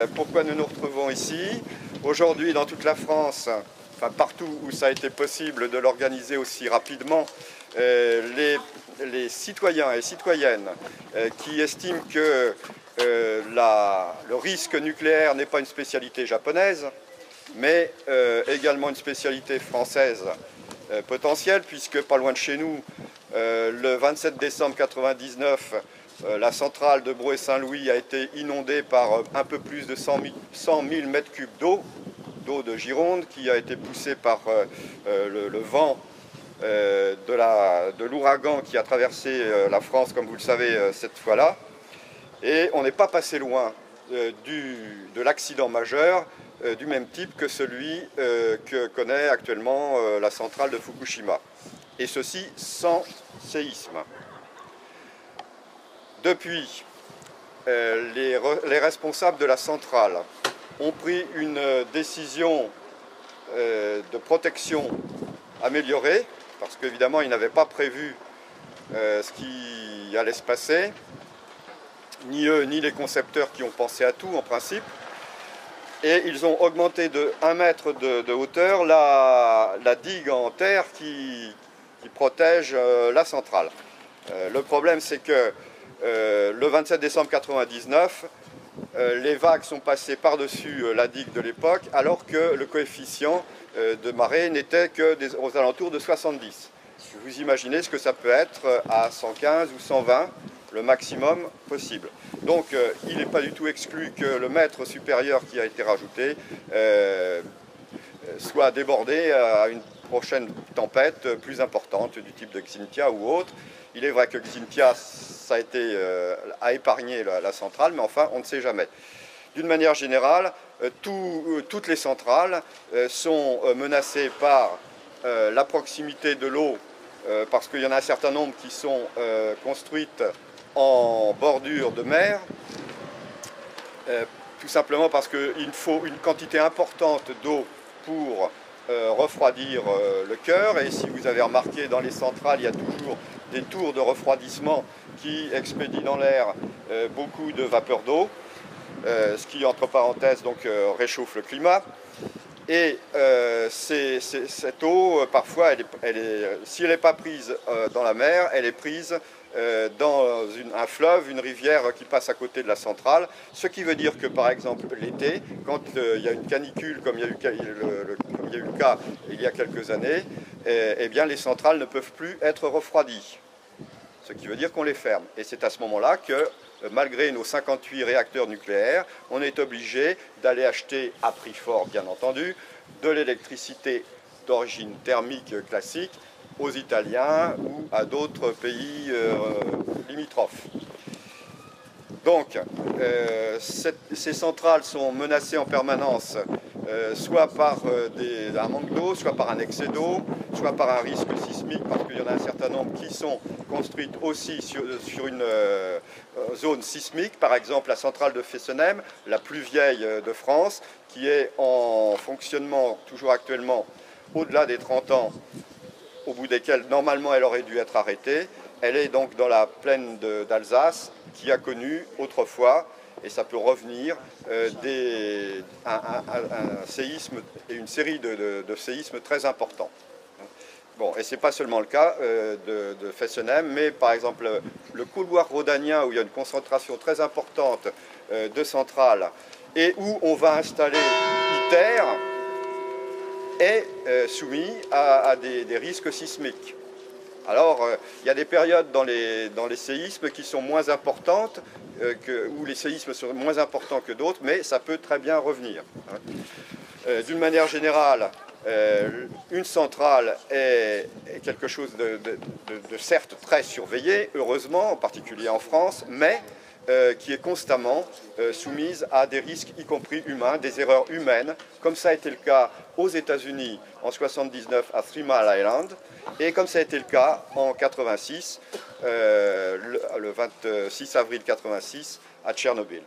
Pourquoi nous nous retrouvons ici? Aujourd'hui, dans toute la France, enfin partout où ça a été possible de l'organiser aussi rapidement, les citoyens et citoyennes qui estiment que le risque nucléaire n'est pas une spécialité japonaise, mais également une spécialité française potentielle, puisque pas loin de chez nous, le 27 décembre 1999, la centrale de Brouët-Saint-Louis a été inondée par un peu plus de 100 000 mètres cubes d'eau de Gironde, qui a été poussée par le vent de l'ouragan qui a traversé la France, comme vous le savez, cette fois-là. Et on n'est pas passé loin de l'accident majeur du même type que celui que connaît actuellement la centrale de Fukushima. Et ceci sans séisme. Depuis, les responsables de la centrale ont pris une décision de protection améliorée, parce qu'évidemment, ils n'avaient pas prévu ce qui allait se passer, ni eux, ni les concepteurs qui ont pensé à tout, en principe. Et ils ont augmenté de 1 mètre de hauteur la digue en terre qui protège la centrale. Le problème, c'est que le 27 décembre 1999, les vagues sont passées par-dessus la digue de l'époque, alors que le coefficient de marée n'était qu'aux alentours de 70. Vous imaginez ce que ça peut être à 115 ou 120, le maximum possible. Donc il n'est pas du tout exclu que le mètre supérieur qui a été rajouté soit débordé à une prochaine tempête plus importante du type de Xynthia ou autre. Il est vrai que Xynthia a épargné la centrale, mais enfin on ne sait jamais. D'une manière générale, toutes les centrales sont menacées par la proximité de l'eau, parce qu'il y en a un certain nombre qui sont construites en bordure de mer, tout simplement parce qu'il faut une quantité importante d'eau pour refroidir le cœur. Et si vous avez remarqué, dans les centrales, il y a toujours des tours de refroidissement qui expédient dans l'air beaucoup de vapeur d'eau, ce qui, entre parenthèses, donc, réchauffe le climat. Et cette eau, parfois, si elle n'est pas prise dans la mer, elle est prise dans un fleuve, une rivière qui passe à côté de la centrale, ce qui veut dire que, par exemple, l'été, quand il y a une canicule, comme il y a eu le cas il y a quelques années, eh bien, les centrales ne peuvent plus être refroidies, ce qui veut dire qu'on les ferme. Et c'est à ce moment-là que, malgré nos 58 réacteurs nucléaires, on est obligé d'aller acheter, à prix fort bien entendu, de l'électricité d'origine thermique classique aux Italiens ou à d'autres pays limitrophes. Donc, ces centrales sont menacées en permanence, soit par un manque d'eau, soit par un excès d'eau, soit par un risque sismique, parce qu'il y en a un certain nombre qui sont construites aussi sur une zone sismique. Par exemple, la centrale de Fessenheim, la plus vieille de France, qui est en fonctionnement toujours actuellement au-delà des 30 ans, au bout desquels normalement elle aurait dû être arrêtée. Elle est donc dans la plaine d'Alsace, qui a connu autrefois, et ça peut revenir, un séisme et une série de séismes très importants. Bon, et ce n'est pas seulement le cas de Fessenheim, mais par exemple le couloir rhodanien, où il y a une concentration très importante de centrales et où on va installer ITER, est soumis à des risques sismiques. Alors, il y a des périodes dans les séismes qui sont moins importantes, où les séismes sont moins importants que d'autres, mais ça peut très bien revenir. D'une manière générale, une centrale est quelque chose de certes très surveillé, heureusement, en particulier en France, mais qui est constamment soumise à des risques, y compris humains, des erreurs humaines, comme ça a été le cas aux États-Unis en 1979 à Three Mile Island, et comme ça a été le cas en 1986, le 26 avril 1986, à Tchernobyl.